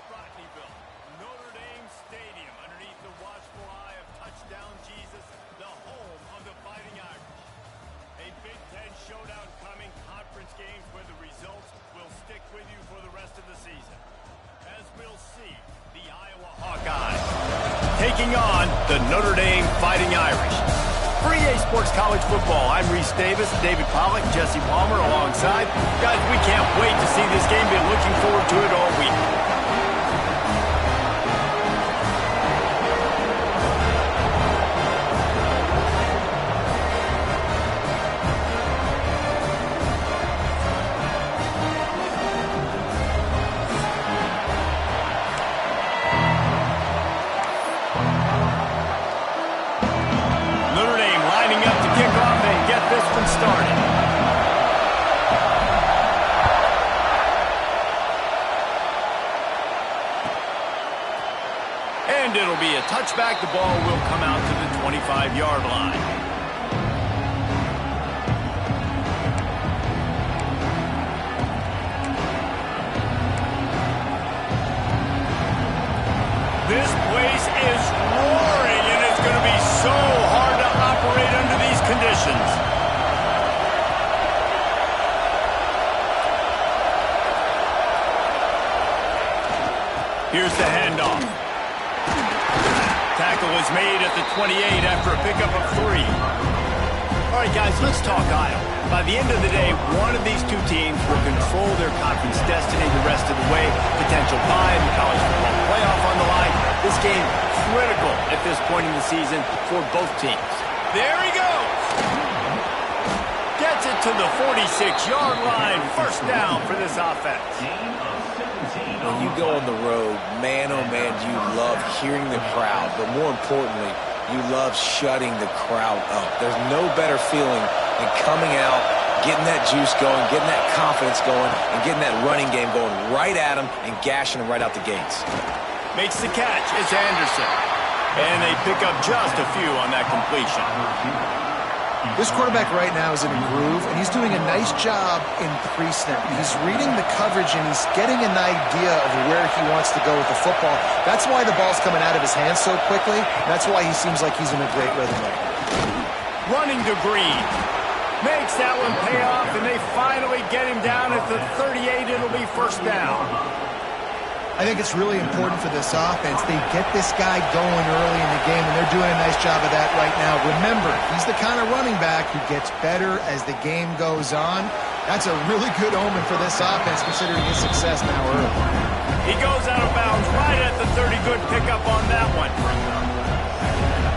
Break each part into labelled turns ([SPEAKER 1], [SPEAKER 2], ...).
[SPEAKER 1] Notre Dame Stadium, underneath the watchful eye of touchdown Jesus, the home of the Fighting Irish. A Big Ten showdown coming, conference games where the results will stick with you for the rest of the season. As we'll see, the Iowa Hawkeyes taking on the Notre Dame Fighting Irish. For EA Sports College Football, I'm Reese Davis, David Pollack, Jesse Palmer alongside. Guys, we can't wait to see this game. Been looking forward to it all week. And it'll be a touchback. The ball will come out to the 25-yard line. This place is roaring, and it's going to be so hard to operate under these conditions. Here's the handoff. Tackle is made at the 28 after a pickup of 3. All right, guys, let's talk Iowa. By the end of the day, one of these two teams will control their conference destiny the rest of the way. Potential bye in the college football playoff on the line. This game critical at this point in the season for both teams. There he goes. Gets it to the 46-yard line. First down for this offense.
[SPEAKER 2] When you go on the road, man, oh man, you love hearing the crowd. But more importantly, you love shutting the crowd up. There's no better feeling than coming out, getting that juice going, getting that confidence going, and getting that running game going right at them and gashing them right out the gates.
[SPEAKER 1] Makes the catch. It's Anderson. And they pick up just a few on that completion.
[SPEAKER 3] This quarterback right now is in a groove, and he's doing a nice job in pre-snap. He's reading the coverage, and he's getting an idea of where he wants to go with the football. That's why the ball's coming out of his hands so quickly. That's why he seems like he's in a great rhythm right now.
[SPEAKER 1] Running to Green. Makes that one pay off, and they finally get him down at the 38. It'll be first down.
[SPEAKER 3] I think it's really important for this offense. They get this guy going early in the game, and they're doing a nice job of that right now. Remember, he's the kind of running back who gets better as the game goes on. That's a really good omen for this offense, considering his success now early.
[SPEAKER 1] He goes out of bounds right at the 30. Good pickup on that one.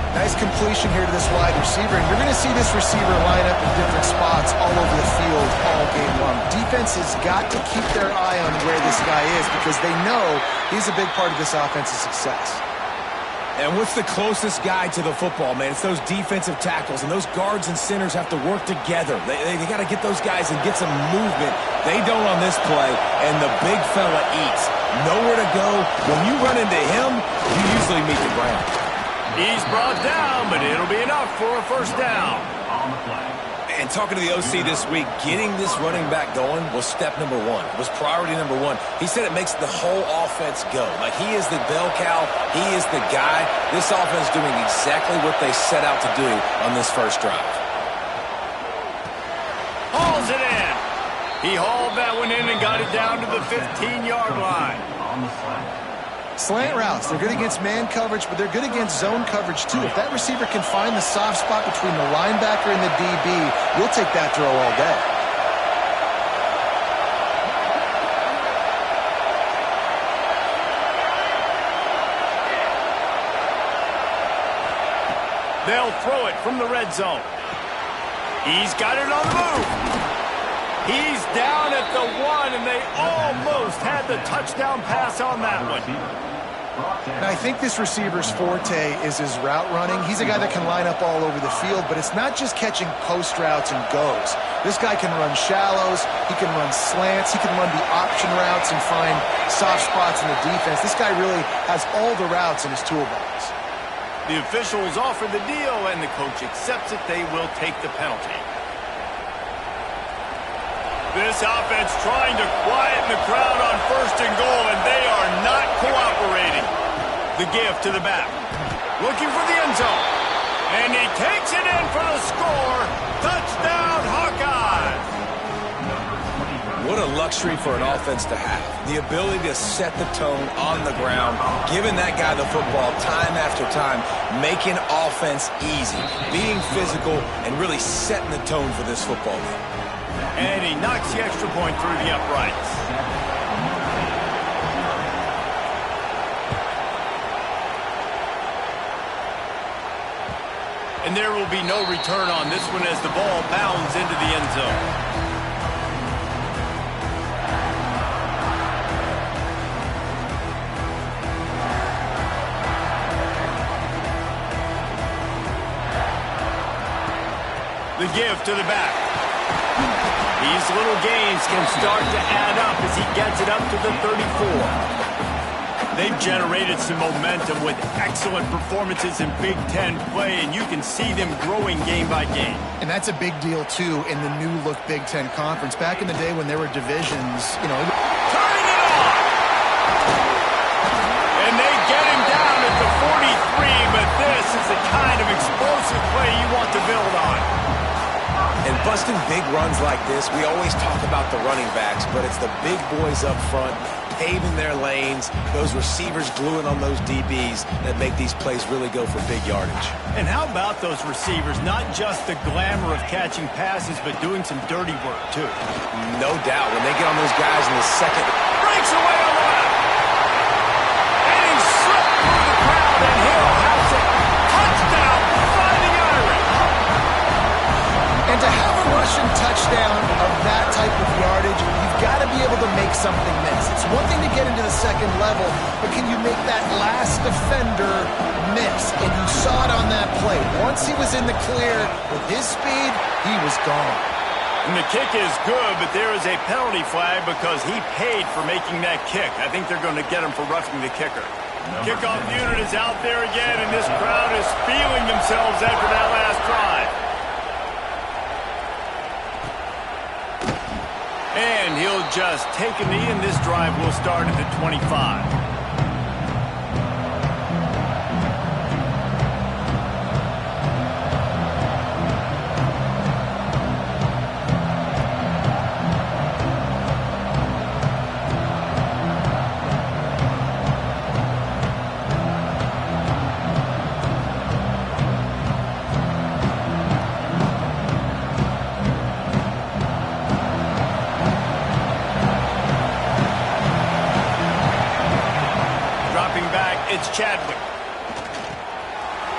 [SPEAKER 3] Nice completion here to this wide receiver, and you're going to see this receiver line up in different spots all over the field all game long. Defense has got to keep their eye on where this guy is because they know he's a big part of this offense's success.
[SPEAKER 2] And what's the closest guy to the football, man? It's those defensive tackles, and those guards and centers have to work together. They got to get those guys and get some movement. They don't on this play, and the big fella eats. Nowhere to go. When you run into him, you usually meet the ground.
[SPEAKER 1] He's brought down, but it'll be enough for a first down.
[SPEAKER 2] And talking to the OC this week, getting this running back going was step number one, was priority number one. He said it makes the whole offense go. Like, he is the bell cow. He is the guy. This offense doing exactly what they set out to do on this first drive.
[SPEAKER 1] Hauls it in. He hauled that one in and got it down to the 15-yard line.
[SPEAKER 3] Slant routes, they're good against man coverage, but they're good against zone coverage too. If that receiver can find the soft spot between the linebacker and the DB, you'll take that throw all day.
[SPEAKER 1] They'll throw it from the red zone. He's got it on the move. He's down at the 1, and they almost had the touchdown pass on that one.
[SPEAKER 3] And I think this receiver's forte is his route running. He's a guy that can line up all over the field, but it's not just catching post routes and goes. This guy can run shallows, he can run slants, he can run the option routes and find soft spots in the defense. This guy really has all the routes in his toolbox.
[SPEAKER 1] The officials offer the deal, and the coach accepts it. They will take the penalty. This offense trying to quieten the crowd on 1st and goal, and they are not The give to the back. Looking for the end zone. And he takes it in for the score. Touchdown, Hawkeyes.
[SPEAKER 2] What a luxury for an offense to have. The ability to set the tone on the ground, giving that guy the football time after time, making offense easy, being physical, and really setting the tone for this football game.
[SPEAKER 1] And he knocks the extra point through the uprights. And there will be no return on this one as the ball bounds into the end zone. The give to the back. These little gains can start to add up as he gets it up to the 34. They've generated some momentum with excellent performances in Big Ten play, and you can see them growing game by game.
[SPEAKER 3] And that's a big deal, too, in the new-look Big Ten Conference. Back in the day when there were divisions, you know...
[SPEAKER 1] Turning it on! And they get him down at the 43, but this is the kind of explosive play you want to build on.
[SPEAKER 2] And busting big runs like this, we always talk about the running backs, but it's the big boys up front, paving their lanes, those receivers gluing on those DBs that make these plays really go for big yardage.
[SPEAKER 1] And how about those receivers? Not just the glamour of catching passes, but doing some dirty work, too.
[SPEAKER 2] No doubt. When they get on those guys in the second...
[SPEAKER 1] Breaks away on the left. And he slipped through the crowd, and Hill has it. Touchdown, Fighting Irish.
[SPEAKER 3] And to have a rushing touchdown of that type of yardage, you've got to be able to make something miss. It's one thing to get into the second level, but can you make that last defender miss? And you saw it on that play. Once he was in the clear with his speed, he was gone.
[SPEAKER 1] And the kick is good, but there is a penalty flag because he paid for making that kick. I think they're going to get him for roughing the kicker. Kickoff unit is out there again, and this crowd is feeling themselves after that last drive. And he'll just take a knee, and this drive will start at the 25. It's Chadwick.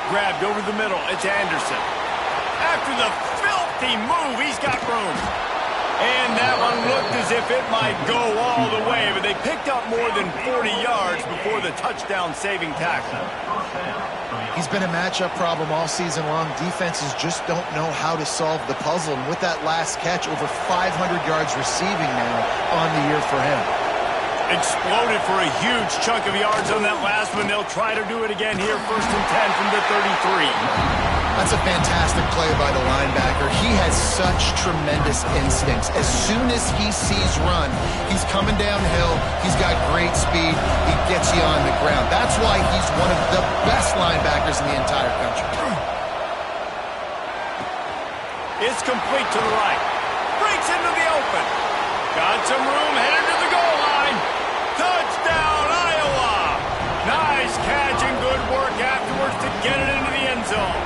[SPEAKER 1] Grabbed over the middle. It's Anderson. After the filthy move, he's got room. And that one looked as if it might go all the way, but they picked up more than 40 yards before the touchdown-saving tackle.
[SPEAKER 3] He's been a matchup problem all season long. Defenses just don't know how to solve the puzzle. And with that last catch, over 500 yards receiving now on the year for him.
[SPEAKER 1] Exploded for a huge chunk of yards on that last one. They'll try to do it again here, 1st and 10 from the 33.
[SPEAKER 3] That's a fantastic play by the linebacker. He has such tremendous instincts. As soon as he sees run, he's coming downhill. He's got great speed. He gets you on the ground. That's why he's one of the best linebackers in the entire country.
[SPEAKER 1] It's complete to the right. Breaks into the open. Got some room, headed to the goal line. Touchdown, Iowa! Nice catch and good work afterwards to get it into the end zone.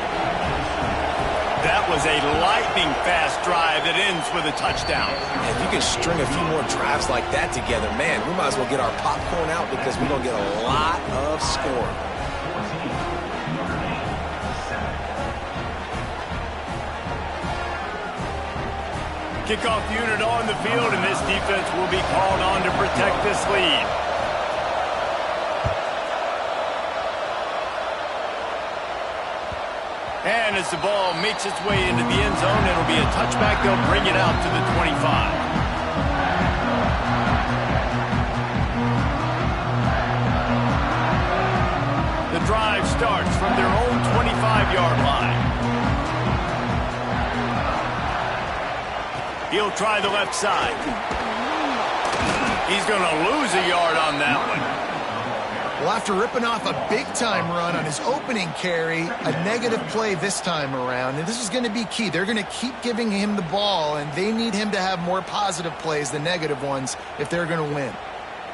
[SPEAKER 1] That was a lightning-fast drive that ends with a touchdown.
[SPEAKER 2] If you can string a few more drives like that together, man, we might as well get our popcorn out because we're going to get a lot of scoring.
[SPEAKER 1] Kickoff unit on the field, and this defense will be called on to protect this lead. And as the ball makes its way into the end zone, it'll be a touchback. They'll bring it out to the 25. The drive starts from their own 25-yard line. He'll try the left side. He's going to lose a yard on that one.
[SPEAKER 3] Well, after ripping off a big-time run on his opening carry, a negative play this time around, and this is going to be key. They're going to keep giving him the ball, and they need him to have more positive plays than negative ones if they're going to win.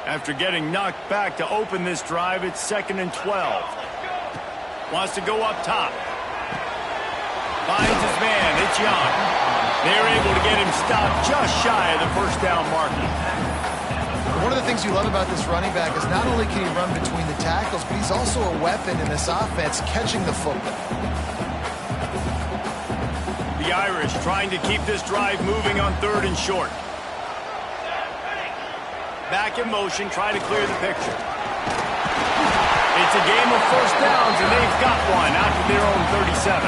[SPEAKER 1] After getting knocked back to open this drive, it's 2nd and 12. Wants to go up top. Finds his man. It's Young. They're able to get him stopped just shy of the first down marker.
[SPEAKER 3] One of the things you love about this running back is not only can he run between the tackles, but he's also a weapon in this offense catching the football.
[SPEAKER 1] The Irish trying to keep this drive moving on 3rd and short. Back in motion, trying to clear the picture. It's a game of first downs, and they've got one out to their own 37.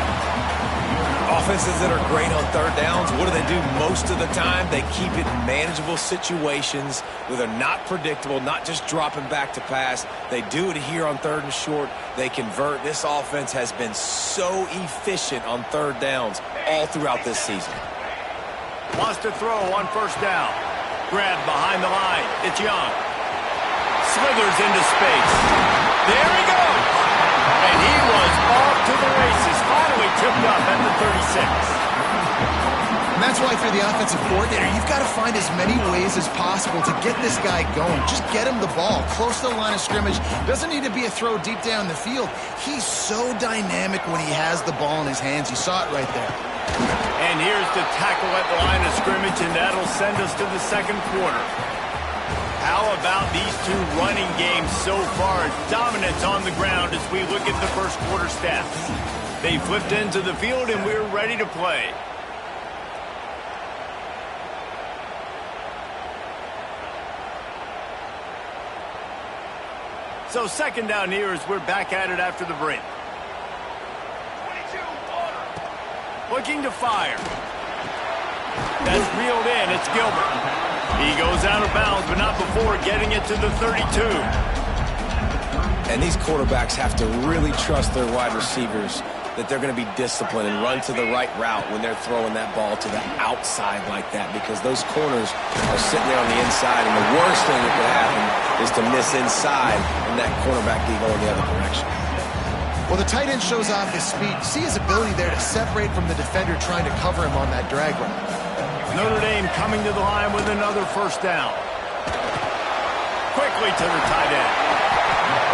[SPEAKER 2] Offenses that are great on 3rd downs, what do? Most of the time, they keep it in manageable situations where they're not predictable, not just dropping back to pass. They do it here on 3rd and short. They convert. This offense has been so efficient on 3rd downs all throughout this season.
[SPEAKER 1] Wants to throw on 1st down. Grab behind the line. It's Young. Slithers into space. There he goes. And he was off to the races. Finally tipped up at the 36.
[SPEAKER 3] And that's why if you're the offensive coordinator, you've got to find as many ways as possible to get this guy going. Just get him the ball close to the line of scrimmage. Doesn't need to be a throw deep down the field. He's so dynamic when he has the ball in his hands. You saw it right there.
[SPEAKER 1] And here's the tackle at the line of scrimmage, and that'll send us to the 2nd quarter. How about these two running games so far? Dominance on the ground as we look at the first quarter stats. They flipped into the field, and we're ready to play. So 2nd down here as we're back at it after the break. Looking to fire. That's reeled in. It's Gilbert. He goes out of bounds, but not before getting it to the 32.
[SPEAKER 2] And these quarterbacks have to really trust their wide receivers that they're going to be disciplined and run to the right route when they're throwing that ball to the outside like that, because those corners are sitting there on the inside, and the worst thing that could happen is to miss inside and that cornerback be going the other direction.
[SPEAKER 3] Well, the tight end shows off his speed. See his ability there to separate from the defender trying to cover him on that drag route.
[SPEAKER 1] Notre Dame coming to the line with another 1st down. Quickly to the tight end.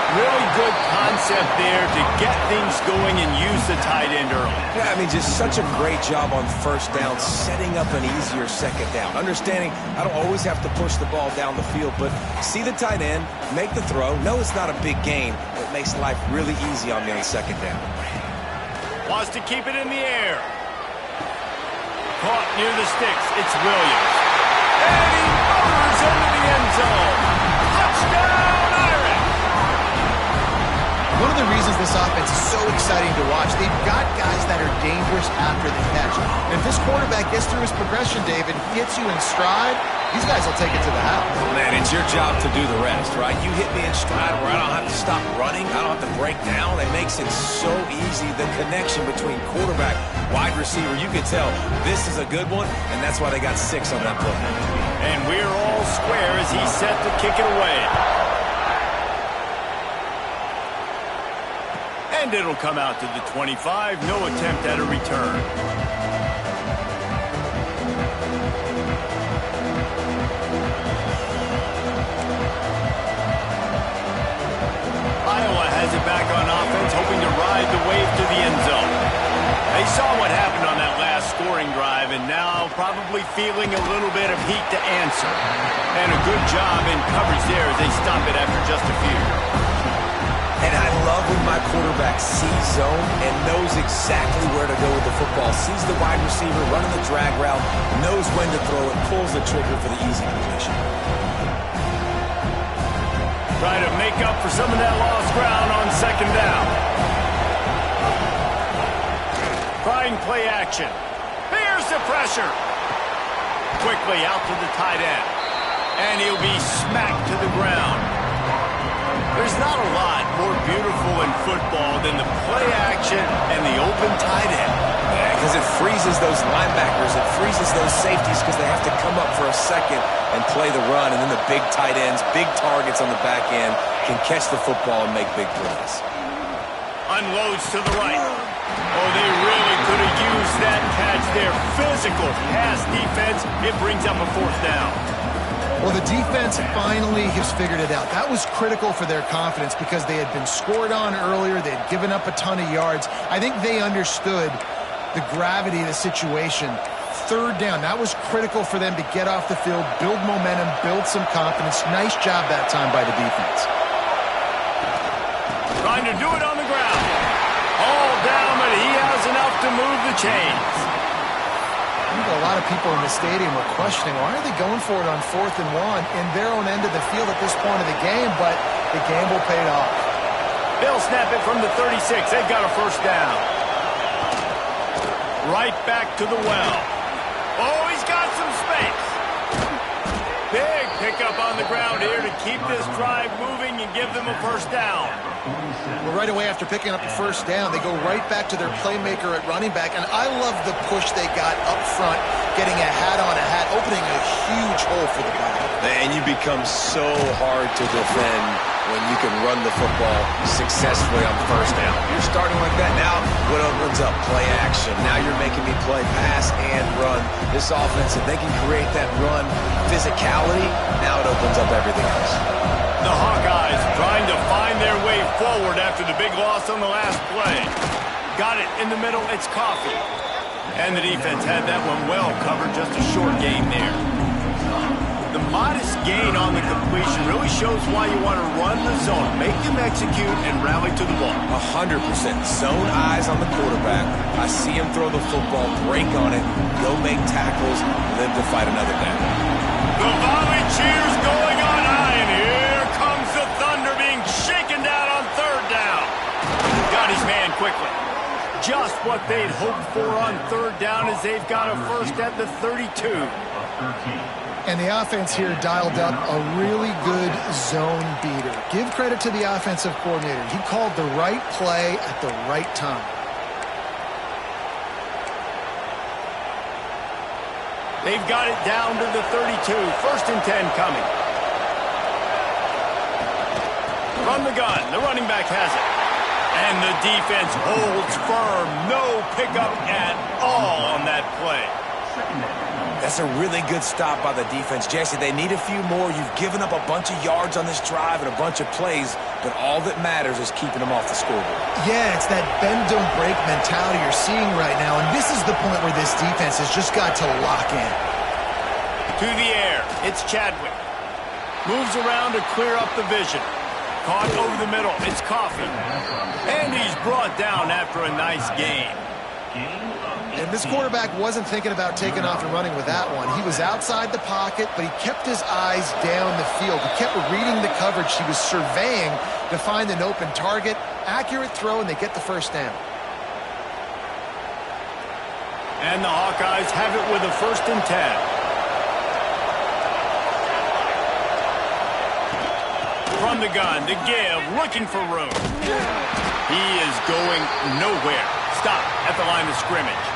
[SPEAKER 1] Really good concept there to get things going and use the tight end early.
[SPEAKER 2] Yeah, I mean, just such a great job on 1st down, setting up an easier 2nd down. Understanding I don't always have to push the ball down the field, but see the tight end, make the throw. No, it's not a big gain. It makes life really easy on me on 2nd down.
[SPEAKER 1] Wants to keep it in the air. Caught near the sticks. It's Williams. And he motors into the end zone. Touchdown, Irish!
[SPEAKER 3] One of the reasons this offense is so exciting to watch, they've got guys that are dangerous after the catch. And if this quarterback gets through his progression, David, gets you in stride, these guys will take it to the house.
[SPEAKER 2] Man, it's your job to do the rest, right? You hit me in stride where I don't have to stop running. I don't have to break down. It makes it so easy. The connection between quarterback, wide receiver, you can tell this is a good one, and that's why they got 6 on that play.
[SPEAKER 1] And we're all square as he's set to kick it away. And it'll come out to the 25. No attempt at a return. Iowa has it back on offense, hoping to ride the wave to the end zone. They saw what happened on that last scoring drive, and now probably feeling a little bit of heat to answer. And a good job in coverage there as they stop it after just a few.
[SPEAKER 2] And I love when my quarterback sees zone and knows exactly where to go with the football. Sees the wide receiver running the drag route, knows when to throw it, pulls the trigger for the easy completion.
[SPEAKER 1] Try to make up for some of that lost ground on 2nd down. Trying play action. Here's the pressure. Quickly out to the tight end. And he'll be smacked to the ground. There's not a lot more beautiful in football than the play action and the open tight end.
[SPEAKER 2] because it freezes those linebackers. It freezes those safeties because they have to come up for a second and play the run. And then the big tight ends, big targets on the back end can catch the football and make big plays.
[SPEAKER 1] Unloads to the right. Oh, they really could have used that catch there. Physical pass defense. It brings up a fourth down.
[SPEAKER 3] Well, the defense finally has figured it out. That was critical for their confidence because they had been scored on earlier. They had given up a ton of yards. I think they understood the gravity of the situation. Third down, that was critical for them to get off the field, build momentum, build some confidence. Nice job that time by the defense.
[SPEAKER 1] Trying to do it on the ground. All down, but he has enough to move the chains.
[SPEAKER 3] I think a lot of people in the stadium were questioning, why are they going for it on 4th and 1 in their own end of the field at this point of the game, but the gamble paid off.
[SPEAKER 1] They'll snap it from the 36. They've got a first down. Right back to the well. Oh, he's got some space. Big pickup on the ground here to keep this drive moving and give them a first down.
[SPEAKER 3] Well, right away after picking up the first down, they go right back to their playmaker at running back, and I love the push they got up front, getting a hat on a hat, opening a huge hole for the guy.
[SPEAKER 2] And you become so hard to defend when you can run the football successfully on first down. You're starting like that. Now what opens up? Play action. Now you're making me play pass and run. This offense, if they can create that run physicality, now it opens up everything else.
[SPEAKER 1] The Hawkeyes trying to find their way forward after the big loss on the last play. Got it in the middle. It's Coffee. And the defense had that one well covered. Just a short gain there. The modest gain on the completion really shows why you want to run the zone, make them execute, and rally to the ball.
[SPEAKER 2] 100%. Zone eyes on the quarterback. I see him throw the football, break on it, go make tackles, live to fight another down.
[SPEAKER 1] The volley cheers going on high, and here comes the Thunder being shaken down on third down. Got his man quickly. Just what they'd hoped for on third down as they've got a first at the 32.
[SPEAKER 3] And the offense here dialed up a really good zone beater. Give credit to the offensive coordinator. He called the right play at the right time.
[SPEAKER 1] They've got it down to the 32. First and 10 coming. From the gun, the running back has it. And the defense holds firm. No pickup at all on that play.
[SPEAKER 2] That's a really good stop by the defense. Jesse, they need a few more. You've given up a bunch of yards on this drive and a bunch of plays, but all that matters is keeping them off the scoreboard.
[SPEAKER 3] Yeah, it's that bend, don't break mentality you're seeing right now, and this is the point where this defense has just got to lock in.
[SPEAKER 1] To the air, it's Chadwick. Moves around to clear up the vision. Caught over the middle, it's Coffee. And he's brought down after a nice gain.
[SPEAKER 3] And this quarterback wasn't thinking about taking off and running with that one. He was outside the pocket, but he kept his eyes down the field. He kept reading the coverage. He was surveying to find an open target. Accurate throw, and they get the first down.
[SPEAKER 1] And the Hawkeyes have it with a first and 10. From the gun, the give, looking for room. He is going nowhere. Stop at the line of scrimmage.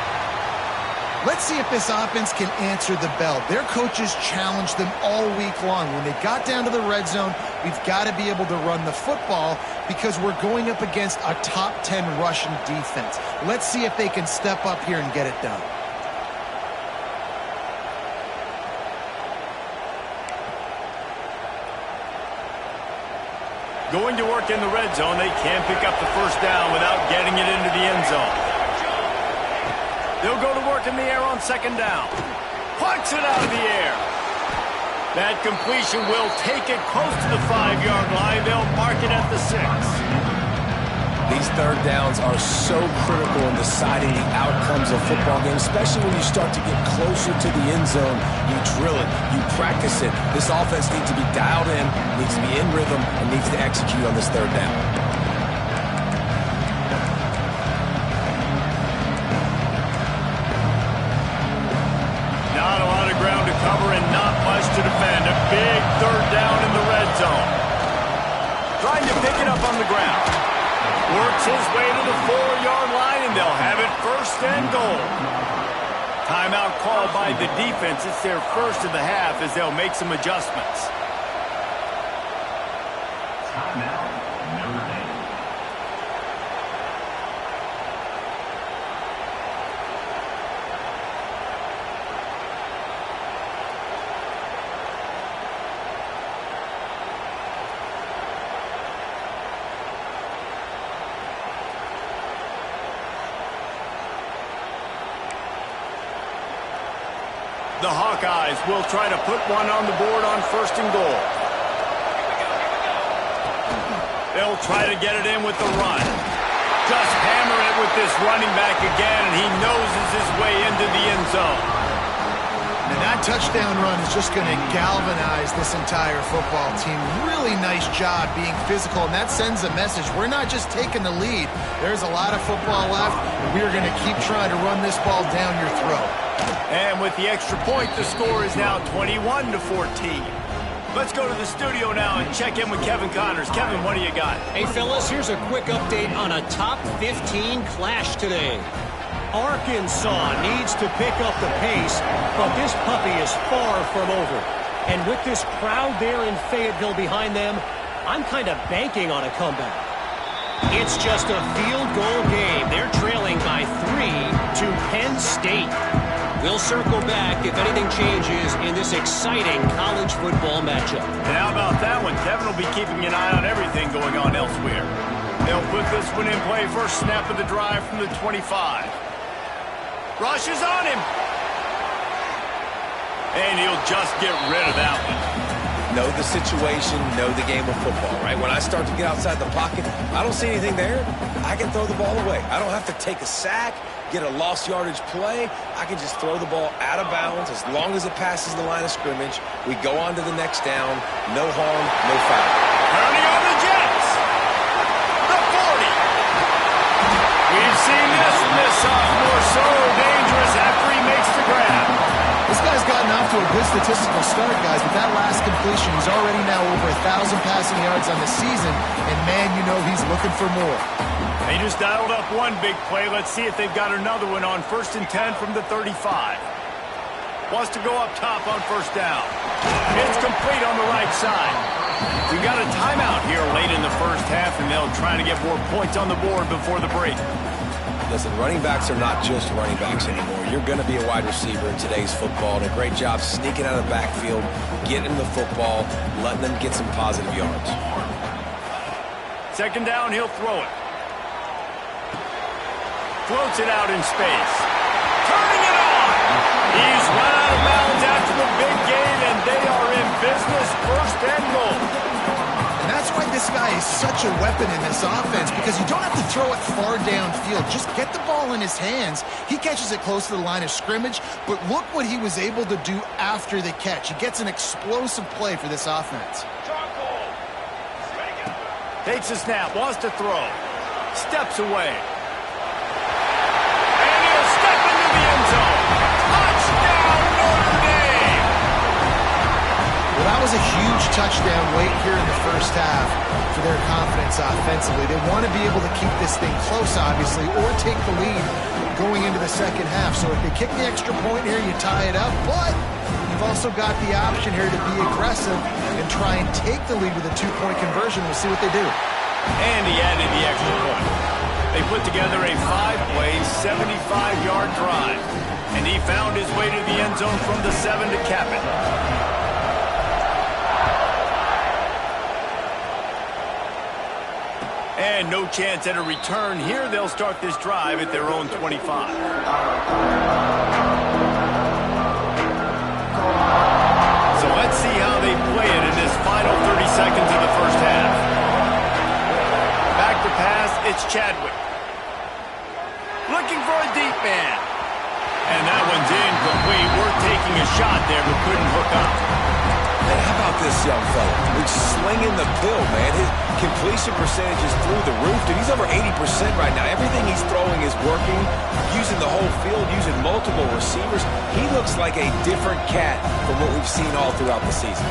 [SPEAKER 3] Let's see if this offense can answer the bell. Their coaches challenged them all week long. When they got down to the red zone, we've got to be able to run the football because we're going up against a top 10 rushing defense. Let's see if they can step up here and get it done.
[SPEAKER 1] Going to work in the red zone, they can't pick up the first down without getting it into the end zone. They'll go to work in the air on second down. Plucks it out of the air. That completion will take it close to the 5-yard line. They'll mark it at the 6.
[SPEAKER 2] These third downs are so critical in deciding the outcomes of football games, especially when you start to get closer to the end zone. You drill it, you practice it. This offense needs to be dialed in, needs to be in rhythm, and needs to execute on this third down.
[SPEAKER 1] Not a lot of ground to cover and not much to defend. A big third down in the red zone. Trying to pick it up on the ground. Works his way to the 4-yard line, and they'll have it first and goal. Timeout called by the defense. It's their first of the half as they'll make some adjustments.
[SPEAKER 4] Timeout, Notre Dame.
[SPEAKER 1] The Hawkeyes will try to put one on the board on first and goal. They'll try to get it in with the run. Just hammer it with this running back again, and he noses his way into the end zone.
[SPEAKER 3] And that touchdown run is just going to galvanize this entire football team. Really nice job being physical, and that sends a message. We're not just taking the lead. There's a lot of football left, and we are going to keep trying to run this ball down your throat.
[SPEAKER 1] And with the extra point, the score is now 21-14. Let's go to the studio now and check in with Kevin Connors. Kevin, what do you got?
[SPEAKER 5] Hey, fellas, here's a quick update on a top 15 clash today. Arkansas needs to pick up the pace, but this puppy is far from over. And with this crowd there in Fayetteville behind them, I'm kind of banking on a comeback. It's just a field goal game. They're trailing by 3 to Penn State. We'll circle back if anything changes in this exciting college football matchup.
[SPEAKER 1] And how about that one? Kevin will be keeping an eye on everything going on elsewhere. They'll put this one in play. First snap of the drive from the 25. Rush is on him. And he'll just get rid of that one.
[SPEAKER 2] Know the situation, know the game of football, right? When I start to get outside the pocket, I don't see anything there. I can throw the ball away. I don't have to take a sack, get a lost yardage play. I can just throw the ball out of bounds as long as it passes the line of scrimmage. We go on to the next down. No harm, no foul.
[SPEAKER 1] Turning on the Jets. The 40. We've seen this from this sophomore. So dangerous after he makes the grab.
[SPEAKER 3] This guy's gotten off to a good statistical start, guys, but that last completion, he's already now over 1,000 passing yards on the season, and man, you know he's looking for more.
[SPEAKER 1] They just dialed up one big play. Let's see if they've got another one on first and 10 from the 35. Wants to go up top on first down. It's complete on the right side. We've got a timeout here late in the first half, and they'll try to get more points on the board before the break.
[SPEAKER 2] Listen, running backs are not just running backs anymore. You're going to be a wide receiver in today's football. And a great job sneaking out of the backfield, getting the football, letting them get some positive yards.
[SPEAKER 1] Second down, he'll throw it. Floats it out in space. Turning it on. He's run out of bounds after the big game, and they are in business. First and goal.
[SPEAKER 3] And that's why this guy is such a weapon in this offense, because you don't have to throw it far downfield. Just get the ball in his hands. He catches it close to the line of scrimmage, but look what he was able to do after the catch. He gets an explosive play for this offense.
[SPEAKER 1] Takes a snap, wants to throw. Steps away.
[SPEAKER 3] Well, that was a huge touchdown late here in the first half for their confidence offensively. They want to be able to keep this thing close, obviously, or take the lead going into the second half. So if they kick the extra point here, you tie it up. But you've also got the option here to be aggressive and try and take the lead with a two-point conversion. We'll see what they do.
[SPEAKER 1] And he added the extra point. They put together a 5-play, 75-yard drive. And he found his way to the end zone from the 7 to cap it. And no chance at a return here. They'll start this drive at their own 25. So let's see how they play it in this final 30 seconds of the first half. Back to pass, it's Chadwick. Looking for a deep man. And that one's incomplete. We're taking a shot there, but couldn't hook up.
[SPEAKER 2] Man, how about this young fella? He's slinging the pill, man. His completion percentage is through the roof. Dude, he's over 80% right now. Everything he's throwing is working, using the whole field, using multiple receivers. He looks like a different cat from what we've seen all throughout the season.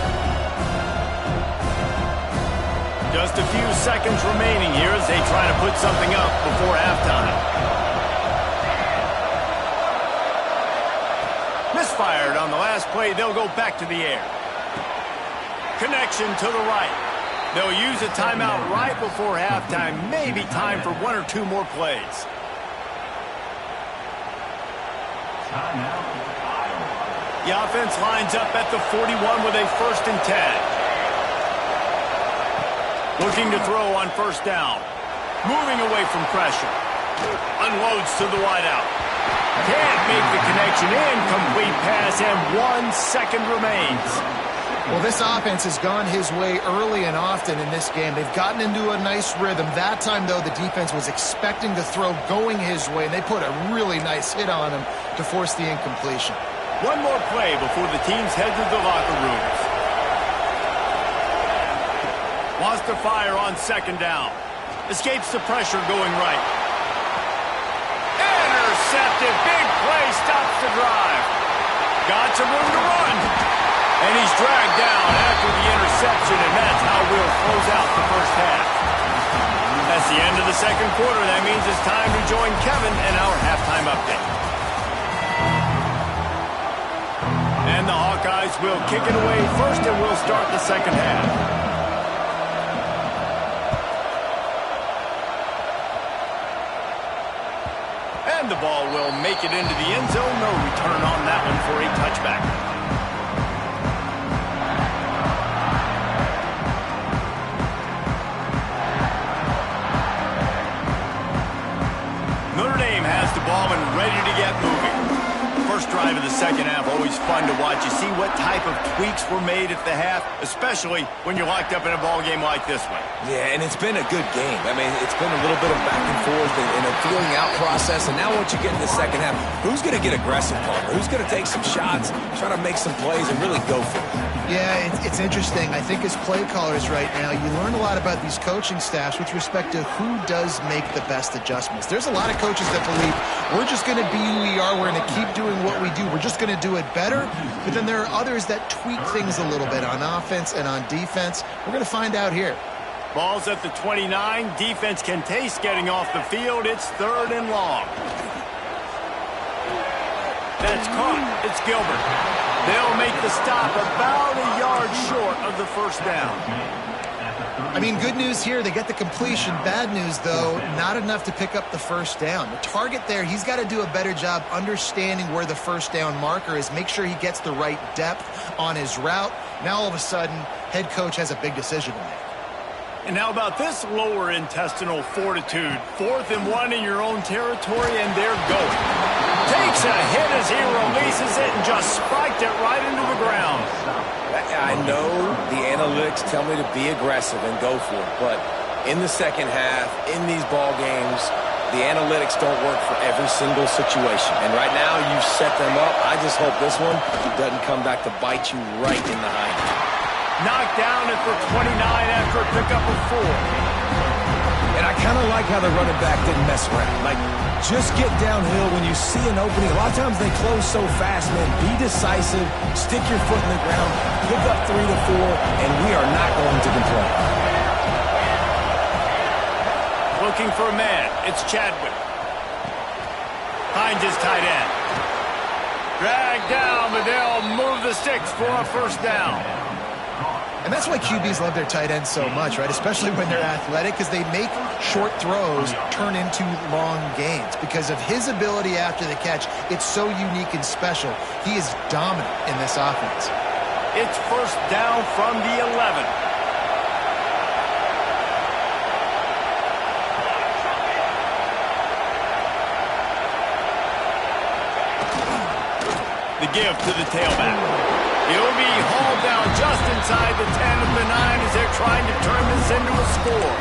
[SPEAKER 1] Just a few seconds remaining here as they try to put something up before halftime. fired. On the last play, they'll go back to the air. Connection to the right. They'll use a timeout right before halftime. Maybe time for 1 or 2 more plays. The offense lines up at the 41 with a 1st and 10. Looking to throw on 1st down. Moving away from pressure. Unloads to the wideout. Can't make the connection. Incomplete pass, and 1 second remains.
[SPEAKER 3] Well, this offense has gone his way early and often in this game. They've gotten into a nice rhythm. That time, though, the defense was expecting the throw going his way, and they put a really nice hit on him to force the incompletion.
[SPEAKER 1] 1 more play before the teams head to the locker rooms. Wants to fire on 2nd down. Escapes the pressure going right. Intercepted. Big play. Stops the drive. Got some room to run. And he's dragged down after the interception, and that's how we'll close out the 1st half. That's the end of the 2nd quarter. That means it's time to join Kevin in our halftime update. And the Hawkeyes will kick it away first, and we'll start the 2nd half. And the ball will make it into the end zone. No return on that one for a touchback. Notre Dame has the ball and ready to get moving. First drive of the 2nd half, always fun to watch. You see what type of tweaks were made at the half, especially when you're locked up in a ball game like this one.
[SPEAKER 2] Yeah, and it's been a good game. I mean, it's been a little bit of back and forth and a feeling out process. And now once you get in the 2nd half, who's going to get aggressive, Palmer? Who's going to take some shots, try to make some plays, and really go for it?
[SPEAKER 3] Yeah, it's interesting. I think as play callers right now, you learn a lot about these coaching staffs with respect to who does make the best adjustments. There's a lot of coaches that believe we're just going to be who we are. We're going to keep doing what we do. We're just going to do it better. But then there are others that tweak things a little bit on offense and on defense. We're going to find out here.
[SPEAKER 1] Ball's at the 29. Defense can taste getting off the field. It's 3rd and long. That's caught. It's Gilbert. They'll make the stop about a yard short of the 1st down.
[SPEAKER 3] I mean, good news here. They get the completion. Bad news, though, not enough to pick up the 1st down. The target there, he's got to do a better job understanding where the 1st down marker is, make sure he gets the right depth on his route. Now, all of a sudden, head coach has a big decision to make.
[SPEAKER 1] And how about this lower intestinal fortitude? 4th and 1 in your own territory, and they're going. Takes a hit as he releases it and just spiked it right into the ground.
[SPEAKER 2] I know the analytics tell me to be aggressive and go for it, but in the 2nd half, in these ball games, the analytics don't work for every single situation. And right now, you've set them up. I just hope this one doesn't come back to bite you right in the hind.
[SPEAKER 1] Knocked down at the 29 after a pickup of 4.
[SPEAKER 2] And I kind of like how the running back didn't mess around. Like, just get downhill when you see an opening. A lot of times they close so fast, man. Be decisive, stick your foot in the ground, pick up 3 to 4, and we are not going to complain.
[SPEAKER 1] Looking for a man. It's Chadwick. Finds his tight end. Dragged down, but they'll move the sticks for a 1st down.
[SPEAKER 3] And that's why QBs love their tight ends so much, right? Especially when they're athletic, because they make short throws turn into long gains. Because of his ability after the catch, it's so unique and special. He is dominant in this offense.
[SPEAKER 1] It's 1st down from the 11. The give to the tailback. He'll be hauled down just inside the 10 of the 9 as they're trying to turn this into a score.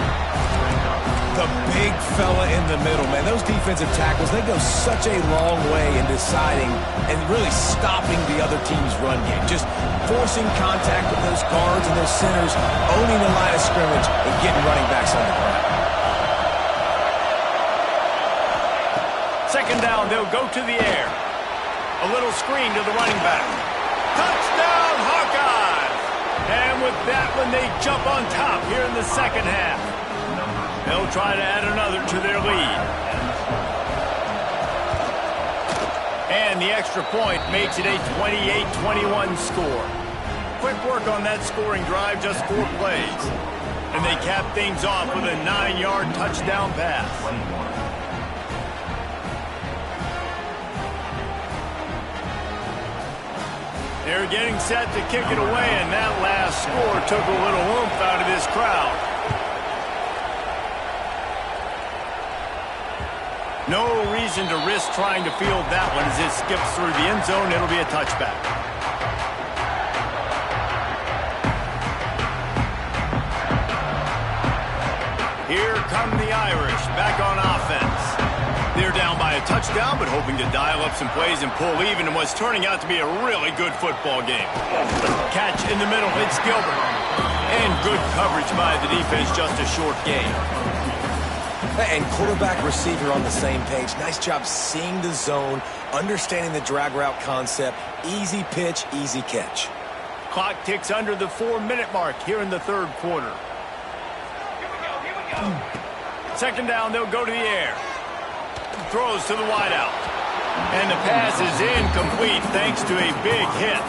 [SPEAKER 2] The big fella in the middle, man. Those defensive tackles, they go such a long way in deciding and really stopping the other team's run game. Just forcing contact with those guards and those centers, owning the line of scrimmage, and getting running backs on the ground.
[SPEAKER 1] 2nd down, they'll go to the air. A little screen to the running back. Touchdown, Hawkeyes! And with that one, they jump on top here in the 2nd half. They'll try to add another to their lead. And the extra point makes it a 28-21 score. Quick work on that scoring drive, just 4 plays. And they cap things off with a 9-yard touchdown pass. They're getting set to kick it away, and that last score took a little oomph out of this crowd. No reason to risk trying to field that one as it skips through the end zone. It'll be a touchback. Here come the Irish back on offense. They're down by a touchdown, but hoping to dial up some plays and pull even in what's turning out to be a really good football game. Catch in the middle, it's Gilbert. And good coverage by the defense, just a short gain.
[SPEAKER 2] And quarterback, receiver on the same page. Nice job seeing the zone, understanding the drag route concept. Easy pitch, easy catch.
[SPEAKER 1] Clock ticks under the 4-minute mark here in the third quarter. Second down, they'll go to the air. Throws to the wideout. And the pass is incomplete thanks to a big hit.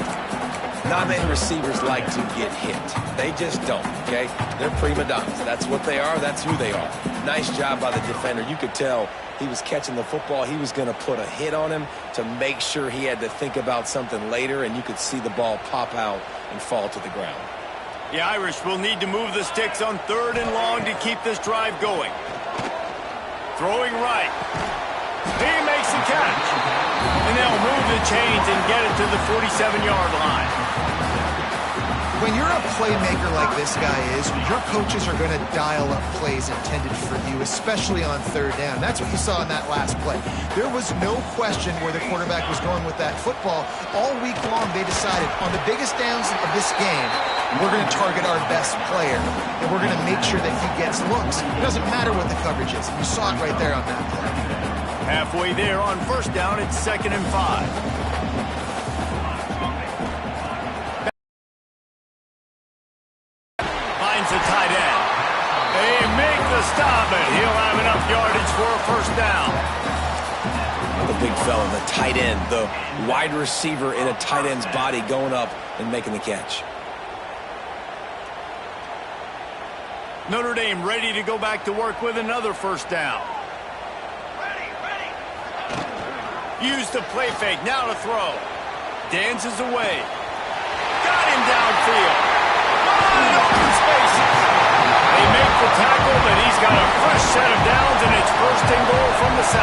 [SPEAKER 2] Not many receivers like to get hit. They just don't, okay? They're prima donnas. That's what they are. That's who they are. Nice job by the defender. You could tell he was catching the football. He was going to put a hit on him to make sure he had to think about something later, and you could see the ball pop out and fall to the ground.
[SPEAKER 1] The Irish will need to move the sticks on 3rd and long to keep this drive going. Throwing right. He makes the catch. And they'll move the chains and get it to the 47-yard line.
[SPEAKER 3] When you're a playmaker like this guy is, your coaches are going to dial up plays intended for you, especially on 3rd down. That's what you saw in that last play. There was no question where the quarterback was going with that football. All week long, they decided on the biggest downs of this game, we're going to target our best player, and we're going to make sure that he gets looks. It doesn't matter what the coverage is. You saw it right there on that play.
[SPEAKER 1] Halfway there on 1st down, it's 2nd and 5. The tight end. They make the stop, and he'll have enough yardage for a 1st down.
[SPEAKER 2] The big fella, the tight end, the wide receiver in a tight end's body going up and making the catch.
[SPEAKER 1] Notre Dame ready to go back to work with another 1st down. Use the play fake, now to throw. Dances away. Got him downfield. Wide open spaces. They make the tackle, but he's got a fresh set of downs, and it's 1st and goal from the 7.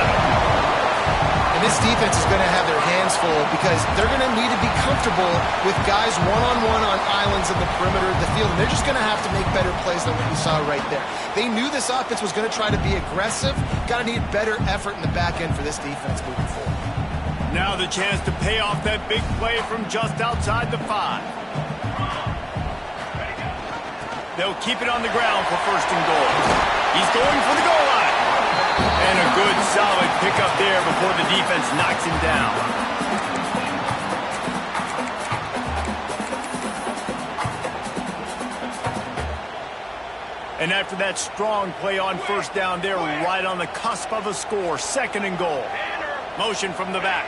[SPEAKER 3] And this defense is going to have their hands full because they're going to need to be comfortable with guys one-on-one on islands in the perimeter of the field. And they're just going to have to make better plays than what you saw right there. They knew this offense was going to try to be aggressive. Got to need better effort in the back end for this defense moving forward.
[SPEAKER 1] Now the chance to pay off that big play from just outside the 5. They'll keep it on the ground for 1st and goal. He's going for the goal line. And a good, solid pickup there before the defense knocks him down. And after that strong play on 1st down, they're right on the cusp of a score. 2nd and goal. Motion from the back.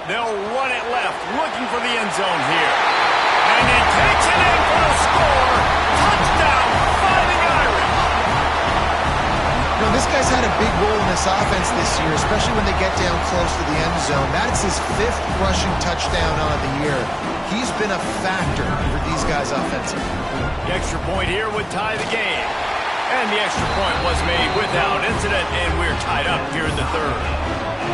[SPEAKER 1] They'll run it left, looking for the end zone here. And he takes it in for a score. Touchdown, Fighting Irish.
[SPEAKER 3] You know, this guy's had a big role in this offense this year, especially when they get down close to the end zone. That's his 5th rushing touchdown on the year. He's been a factor for these guys offensively.
[SPEAKER 1] The extra point here would tie the game. And the extra point was made without incident, and we're tied up here in the 3rd.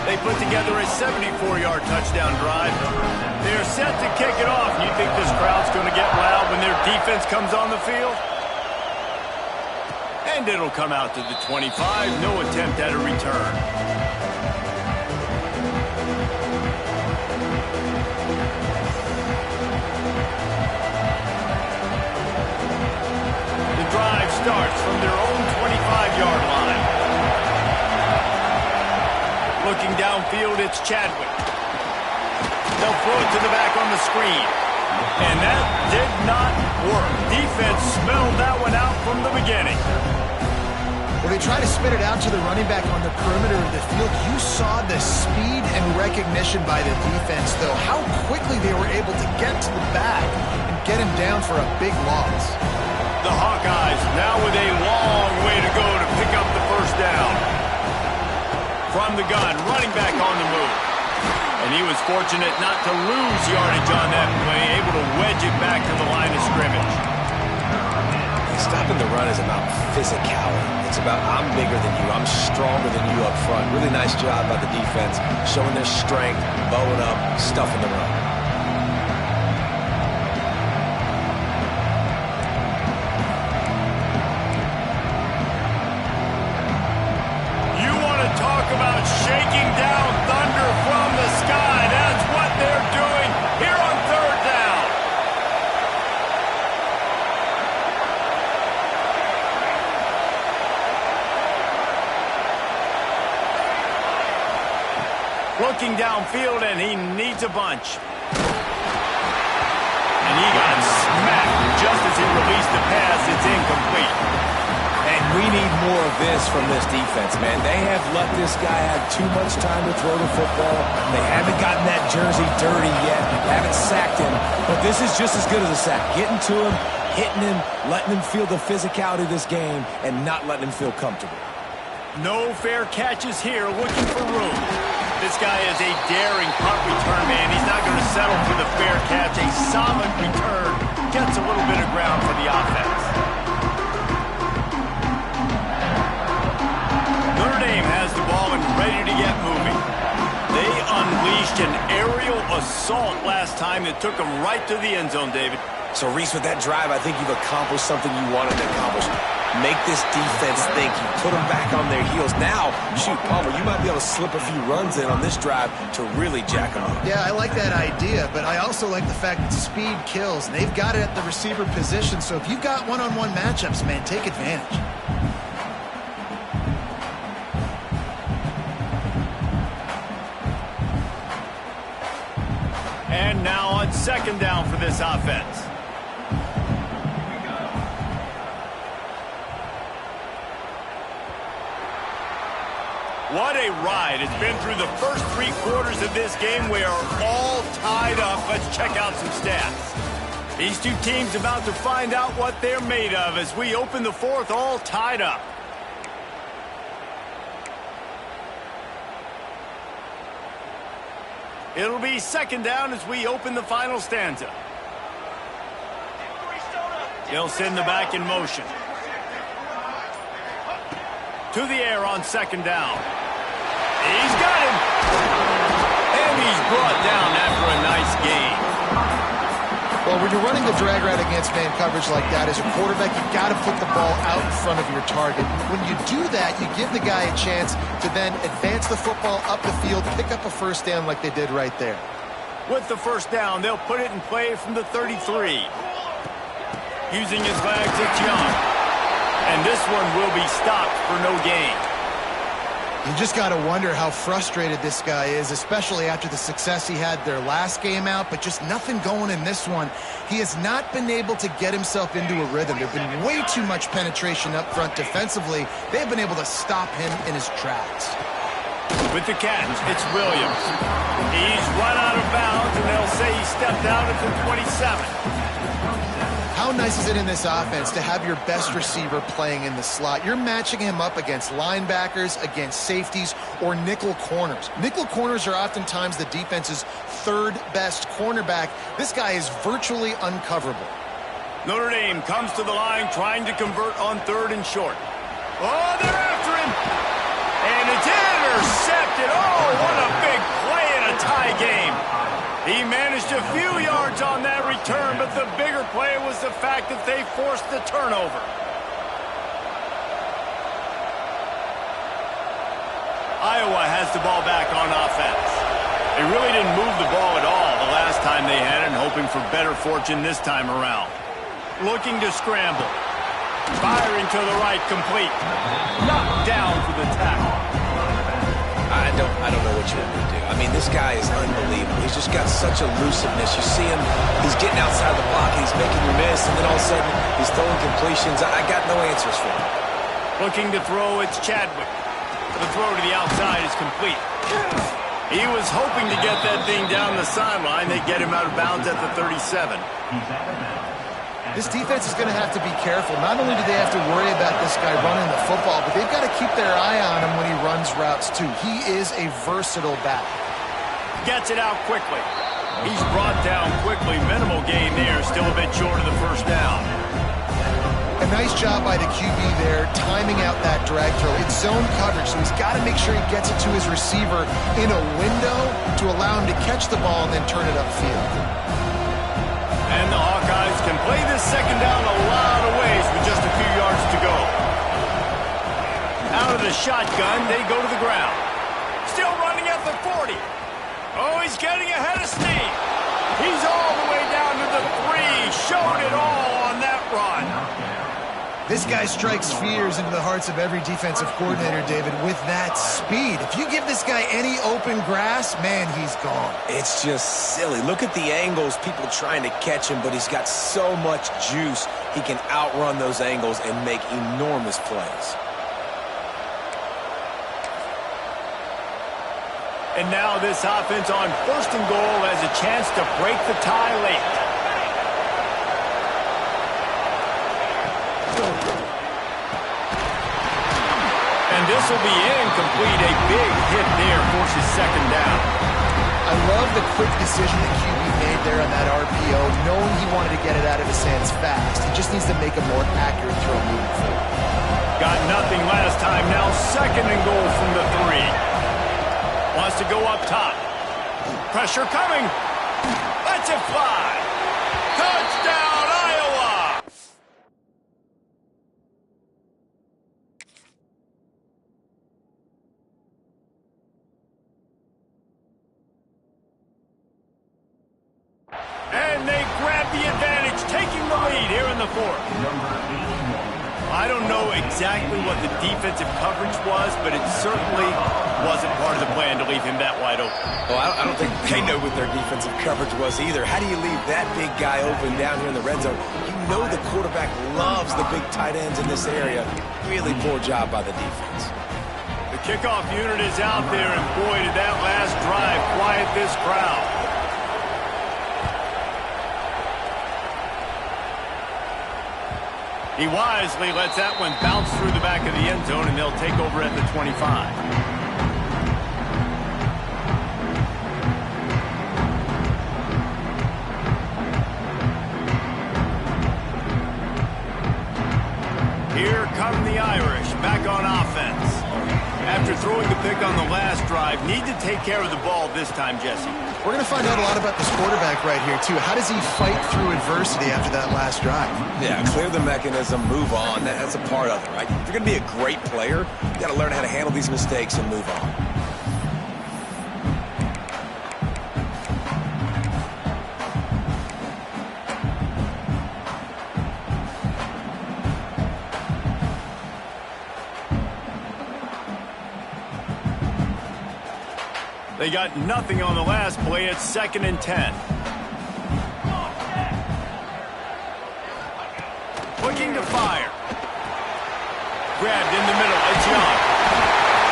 [SPEAKER 1] They put together a 74-yard touchdown drive. They're set to kick it off. You think this crowd's going to get loud when their defense comes on the field? And it'll come out to the 25. No attempt at a return. The drive starts from their own 25-yard line. Looking downfield, it's Chadwick. They'll throw it to the back on the screen. And that did not work. Defense smelled that one out from the beginning.
[SPEAKER 3] Well, they try to spit it out to the running back on the perimeter of the field. You saw the speed and recognition by the defense, though, how quickly they were able to get to the back and get him down for a big loss.
[SPEAKER 1] The Hawkeyes now with a long way to go to pick up the first down. From the gun, running back on the move. And he was fortunate not to lose yardage on that play, able to wedge it back to the line of scrimmage.
[SPEAKER 2] Stopping the run is about physicality. It's about I'm bigger than you. I'm stronger than you up front. Really nice job by the defense, showing their strength, bowing up, stuffing the run.
[SPEAKER 1] You want to talk about shaking down thunder from the sky. That's what they're doing here on third down. Looking downfield, and he needs a bunch. And he got smacked just as he released the pass. It's incomplete.
[SPEAKER 2] And we need more of this from this defense, man. They have let this guy have too much time to throw the football. They haven't gotten that jersey dirty yet. Haven't sacked him. But this is just as good as a sack. Getting to him, hitting him, letting him feel the physicality of this game, and not letting him feel comfortable.
[SPEAKER 1] No fair catches here, looking for room. This guy is a daring punt return man. He's not going to settle for the fair catch. A solid return gets a little bit of ground for the offense. Notre Dame has the ball and ready to get moving. They unleashed an aerial assault last time that took them right to the end zone, David.
[SPEAKER 2] So, Reese, with that drive, I think you've accomplished something you wanted to accomplish. Make this defense think. You put them back on their heels. Now, shoot, Palmer, you might be able to slip a few runs in on this drive to really jack them up.
[SPEAKER 3] Yeah, I like that idea, but I also like the fact that speed kills. And they've got it at the receiver position, so if you've got one-on-one matchups, man, take advantage.
[SPEAKER 1] And now on second down for this offense. What a ride. It's been through the first 3 quarters of this game. We are all tied up. Let's check out some stats. These two teams about to find out what they're made of as we open the fourth, all tied up. It'll be second down as we open the final stanza. They'll send the back in motion. To the air on second down. He's got him. And he's brought down after a nice gain.
[SPEAKER 3] Well, when you're running the drag route against man coverage like that, as a quarterback, you've got to put the ball out in front of your target. When you do that, you give the guy a chance to then advance the football up the field, pick up a first down like they did right there.
[SPEAKER 1] With the first down, they'll put it in play from the 33. Using his legs, it's Young. And this one will be stopped for no gain.
[SPEAKER 3] You just got to wonder how frustrated this guy is, especially after the success he had their last game out, but just nothing going in this one. He has not been able to get himself into a rhythm. There's been way too much penetration up front defensively. They've been able to stop him in his tracks.
[SPEAKER 1] With the catch, it's Williams. He's run out of bounds, and they'll say he stepped out at the 27.
[SPEAKER 3] How nice is it in this offense to have your best receiver playing in the slot? You're matching him up against linebackers, against safeties, or nickel corners. Nickel corners are oftentimes the defense's third best cornerback. This guy is virtually uncoverable.
[SPEAKER 1] Notre Dame comes to the line trying to convert on third and short. Oh, they're after him. And it's intercepted. Oh, what a big play in a tie game. He managed a few yards on that return, but the bigger play was the fact that they forced the turnover. Iowa has the ball back on offense. They really didn't move the ball at all the last time they had it, and hoping for better fortune this time around. Looking to scramble. Firing to the right, complete. Knocked down for the tackle.
[SPEAKER 2] I don't know what you want me to do. I mean, this guy is unbelievable. He's just got such elusiveness. You see him, he's getting outside the block, he's making you miss, and then all of a sudden, he's throwing completions. I got no answers for him.
[SPEAKER 1] Looking to throw, it's Chadwick. The throw to the outside is complete. He was hoping to get that thing down the sideline. They get him out of bounds at the 37.
[SPEAKER 3] This defense is going to have to be careful. Not only do they have to worry about this guy running the football, but they've got to keep their eye on him when he runs routes too. He is a versatile back.
[SPEAKER 1] Gets it out quickly. He's brought down quickly. Minimal gain there. Still a bit short of the first down.
[SPEAKER 3] A nice job by the QB there, timing out that drag throw. It's zone coverage, so he's got to make sure he gets it to his receiver in a window to allow him to catch the ball and then turn it upfield.
[SPEAKER 1] And the Hawkeyes can play this second down a lot of ways with just a few yards to go. Out of the shotgun, they go to the ground. Still running at the 40. Oh, he's getting ahead of steam. He's all the way down to the 3. Showed it all on that run.
[SPEAKER 3] This guy strikes fears into the hearts of every defensive coordinator, David, with that speed. If you give this guy any open grass, man, he's gone.
[SPEAKER 2] It's just silly. Look at the angles, people trying to catch him, but he's got so much juice. He can outrun those angles and make enormous plays.
[SPEAKER 1] And now this offense on 1st and goal has a chance to break the tie late. And this will be incomplete. A big hit there forces second down.
[SPEAKER 3] I love the quick decision the QB made there on that RPO, knowing he wanted to get it out of his hands fast. He just needs to make a more accurate throw moving forward.
[SPEAKER 1] Got nothing last time. Now 2nd and goal from the 3. Wants to go up top. Pressure coming. Lets it fly. Touchdown, Iowa! And they grab the advantage, taking the lead here in the 4th. I don't know exactly what the defensive coverage was, but it certainly wasn't part of the plan to leave him that wide open.
[SPEAKER 2] Well, I don't think they know what their defensive coverage was either. How do you leave that big guy open down here in the red zone? You know the quarterback loves the big tight ends in this area. Really poor job by the defense.
[SPEAKER 1] The kickoff unit is out there, and boy, did that last drive quiet this crowd. He wisely lets that one bounce through the back of the end zone, and they'll take over at the 25. Here come the Irish, back on offense. After throwing the pick on the last drive, need to take care of the ball this time, Jesse.
[SPEAKER 3] We're going to find out a lot about this quarterback right here, too. How does he fight through adversity after that last drive?
[SPEAKER 2] Yeah, clear the mechanism, move on. That's a part of it, right? If you're going to be a great player, you got to learn how to handle these mistakes and move on.
[SPEAKER 1] They got nothing on the last play. It's 2nd and 10. Looking to fire. Grabbed in the middle. It's Young.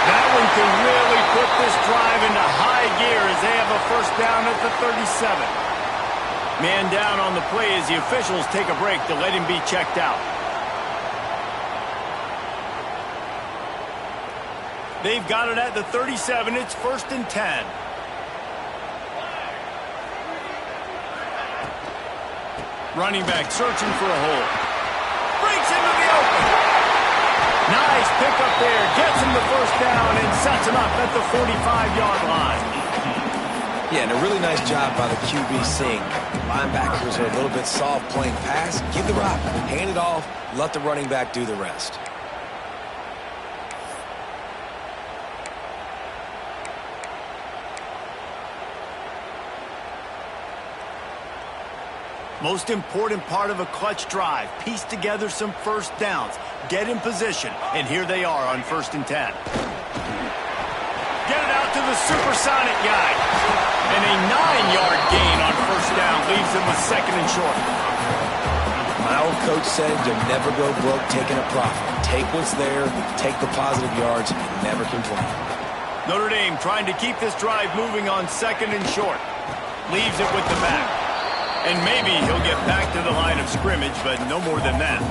[SPEAKER 1] That one can really put this drive into high gear as they have a first down at the 37. Man down on the play as the officials take a break to let him be checked out. They've got it at the 37. It's 1st and 10. Running back searching for a hole. Breaks into the open. Nice pickup there. Gets him the first down and sets him up at the 45-yard line.
[SPEAKER 2] Yeah, and a really nice job by the QB seeing linebackers are a little bit soft playing pass. Give the rock. Hand it off. Let the running back do the rest.
[SPEAKER 1] Most important part of a clutch drive. Piece together some first downs. Get in position. And here they are on 1st and 10. Get it out to the supersonic guy. And a 9-yard gain on first down leaves them with 2nd and short.
[SPEAKER 2] My old coach said you'll never go broke taking a profit. Take what's there, take the positive yards, and never complain.
[SPEAKER 1] Notre Dame trying to keep this drive moving on 2nd and short. Leaves it with the back. And maybe he'll get back to the line of scrimmage, but no more than that.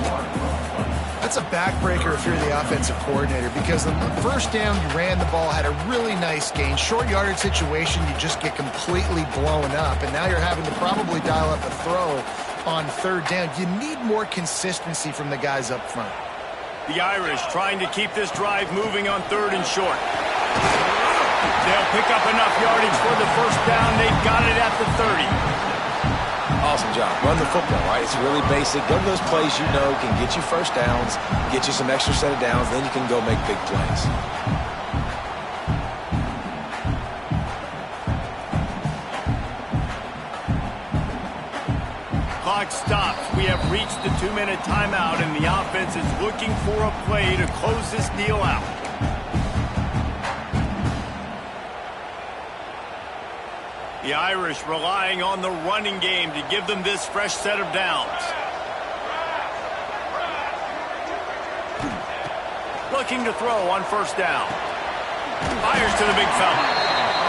[SPEAKER 3] That's a backbreaker if you're the offensive coordinator, because on the first down, you ran the ball, had a really nice gain. Short yardage situation, you just get completely blown up, and now you're having to probably dial up a throw on 3rd down. You need more consistency from the guys up front.
[SPEAKER 1] The Irish trying to keep this drive moving on 3rd and short. They'll pick up enough yardage for the first down. They've got it at the 30.
[SPEAKER 2] Awesome job. Run the football, right? It's really basic. Go to those plays you know can get you first downs, get you some extra set of downs, then you can go make big plays.
[SPEAKER 1] Clock stops. We have reached the 2-minute timeout, and the offense is looking for a play to close this deal out. The Irish relying on the running game to give them this fresh set of downs. Looking to throw on 1st down. Fires to the big fella.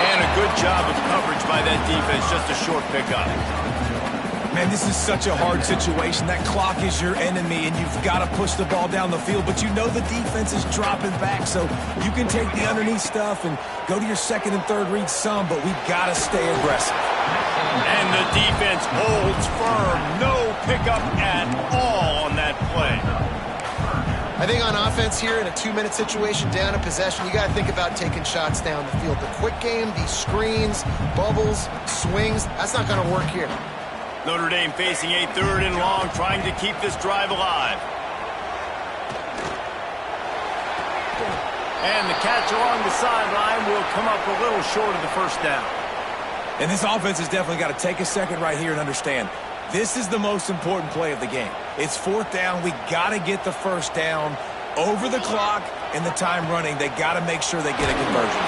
[SPEAKER 1] And a good job of coverage by that defense. Just a short pickup.
[SPEAKER 2] Man, this is such a hard situation. That clock is your enemy, and you've got to push the ball down the field. But you know the defense is dropping back, so you can take the underneath stuff and go to your 2nd and 3rd read some, but we've got to stay aggressive.
[SPEAKER 1] And the defense holds firm. No pickup at all on that play.
[SPEAKER 3] I think on offense here in a 2-minute situation, down a possession, you got to think about taking shots down the field. The quick game, these screens, bubbles, swings, that's not going to work here.
[SPEAKER 1] Notre Dame facing a 3rd and long, trying to keep this drive alive. And the catch along the sideline will come up a little short of the first down.
[SPEAKER 2] And this offense has definitely got to take a second right here and understand this is the most important play of the game. It's 4th down. We got to get the first down over the clock and the time running. They got to make sure they get a conversion.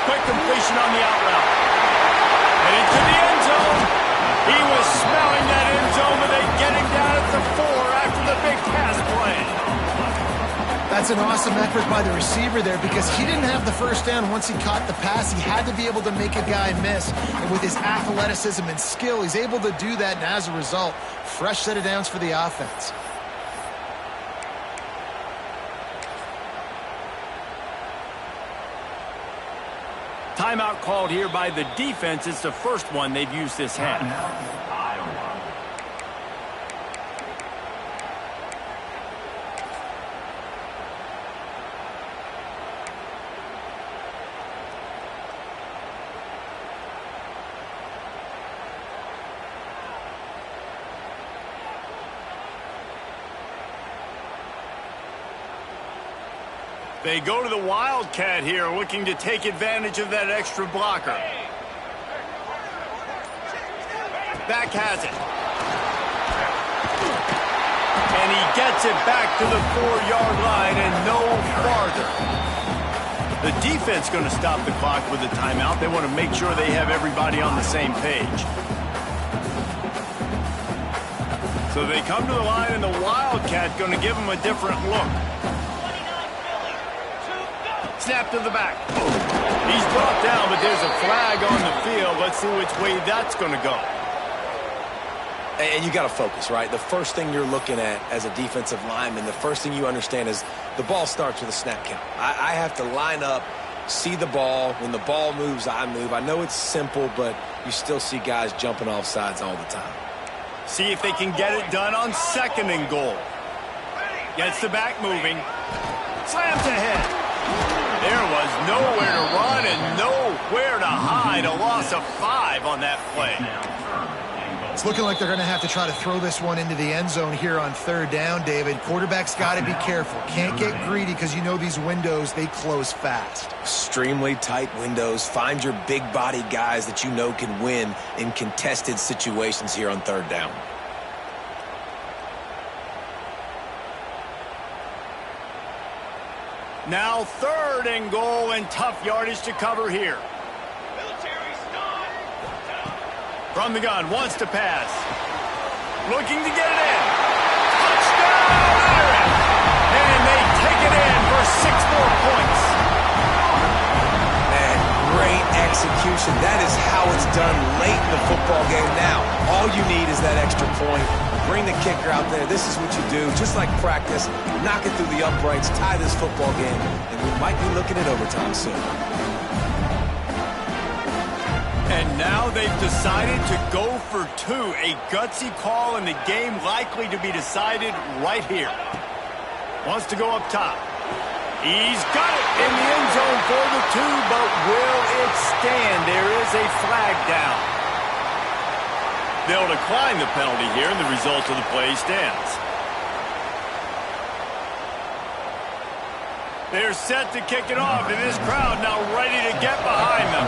[SPEAKER 1] Quick completion on the out route. And into the end zone. He was smelling that end zone, but they get him down at the 4 after the big pass play.
[SPEAKER 3] That's an awesome effort by the receiver there, because he didn't have the first down once he caught the pass. He had to be able to make a guy miss. And with his athleticism and skill, he's able to do that. And as a result, fresh set of downs for the offense.
[SPEAKER 1] Timeout called here by the defense. It's the first one they've used this half. They go to the Wildcat here, looking to take advantage of that extra blocker. Back has it. And he gets it back to the 4-yard line and no farther. The defense going to stop the clock with a timeout. They want to make sure they have everybody on the same page. So they come to the line, and the Wildcat going to give them a different look. Snap to the back. He's brought down, but there's a flag on the field. Let's see which way that's going to go.
[SPEAKER 2] And you got to focus, right? The first thing you're looking at as a defensive lineman, the first thing you understand is the ball starts with a snap count. I have to line up, see the ball. When the ball moves, I move. I know it's simple, but you still see guys jumping off sides all the time.
[SPEAKER 1] See if they can get it done on 2nd and goal. Gets the back moving. Slams ahead. There was nowhere to run and nowhere to hide. A loss of 5 on that play.
[SPEAKER 3] It's looking like they're going to have to try to throw this one into the end zone here on 3rd down, David. Quarterback's got to be careful. Can't get greedy, because you know these windows, they close fast.
[SPEAKER 2] Extremely tight windows. Find your big body guys that you know can win in contested situations here on 3rd down.
[SPEAKER 1] Now 3rd and goal, and tough yardage to cover here. From the gun, wants to pass. looking to get it in. Touchdown, Aaron! And they take it in for 6 more points.
[SPEAKER 2] Man, great execution. That is how it's done late in the football game now. All you need is that extra point. Bring the kicker out there. This is what you do. Just like practice, knock it through the uprights, tie this football game, and we might be looking at overtime soon.
[SPEAKER 1] And now they've decided to go for 2. A gutsy call, and the game likely to be decided right here. Wants to go up top. He's got it in the end zone for the 2, but will it stand? There is a flag down. They'll decline the penalty here, and the result of the play stands. They're set to kick it off, and this crowd now ready to get behind them.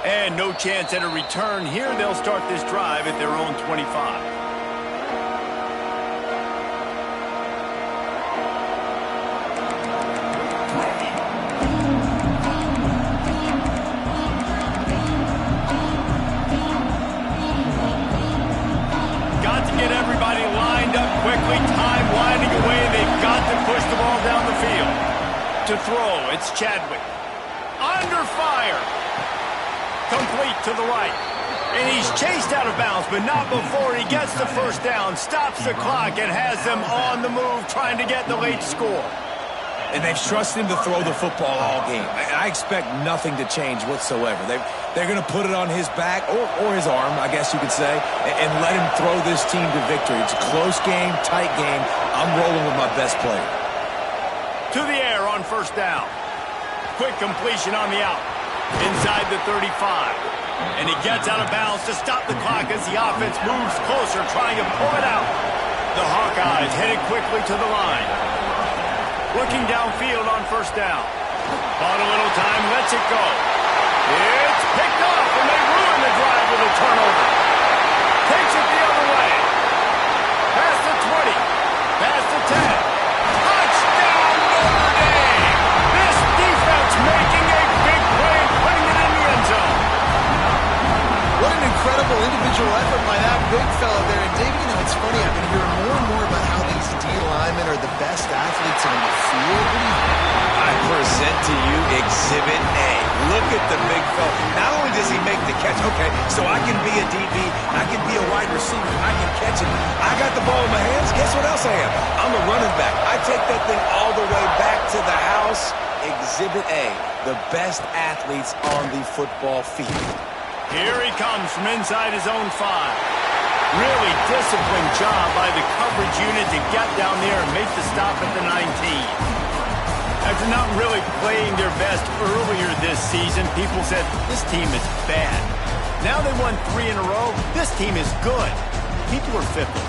[SPEAKER 1] And no chance at a return here. They'll start this drive at their own 25. Quickly, time winding away. They've got to push the ball down the field. To throw, it's Chadwick. Under fire. Complete to the right. And he's chased out of bounds, but not before he gets the first down, stops the clock, and has them on the move trying to get the late score.
[SPEAKER 2] And they've trusted him to throw the football all game. I expect nothing to change whatsoever. They're going to put it on his back, or his arm, I guess you could say, and let him throw this team to victory. It's a close game, tight game. I'm rolling with my best player.
[SPEAKER 1] To the air on first down. Quick completion on the out. Inside the 35. And he gets out of bounds to stop the clock as the offense moves closer, trying to pull it out. The Hawkeyes headed quickly to the line. Looking downfield on first down. Bought a little time, lets it go. It's picked off, and they ruin the drive with a turnover. Takes it the other way. Past the 20. Past the 10. Touchdown, Notre Dame! This defense making a big play and putting it in the end zone.
[SPEAKER 3] What an incredible individual effort by that big fella there. And David, you know, it's funny, I've been hearing more and more about how these D linemen are the best athletes on the field.
[SPEAKER 2] I present to you Exhibit A. Look at the big fella. Not only does he make the catch, okay, so I can be a DB, I can be a wide receiver, I can catch it. I got the ball in my hands. Guess what else I am? I'm a running back. I take that thing all the way back to the house. Exhibit A, the best athletes on the football field.
[SPEAKER 1] Here he comes from inside his own 5. Really disciplined job by the coverage unit to get down there and make the stop at the 19. After not really playing their best earlier this season, people said, this team is bad. Now they won 3 in a row. This team is good. People are fickle.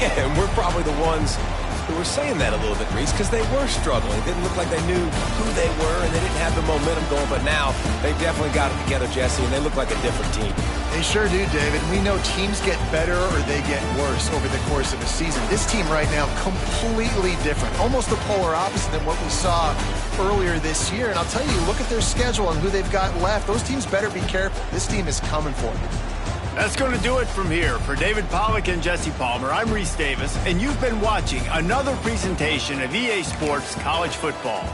[SPEAKER 2] Yeah, and we're probably the ones who were saying that a little bit, Reese, because they were struggling. It didn't look like they knew who they were, and they didn't have the momentum going. But now they've definitely got it together, Jesse, and they look like a different team.
[SPEAKER 3] They sure do, David. We know teams get better or they get worse over the course of a season. This team right now, completely different. Almost the polar opposite than what we saw earlier this year. And I'll tell you, look at their schedule and who they've got left. Those teams better be careful. This team is coming for you.
[SPEAKER 1] That's going to do it from here. For David Pollack and Jesse Palmer, I'm Reese Davis, and you've been watching another presentation of EA Sports College Football.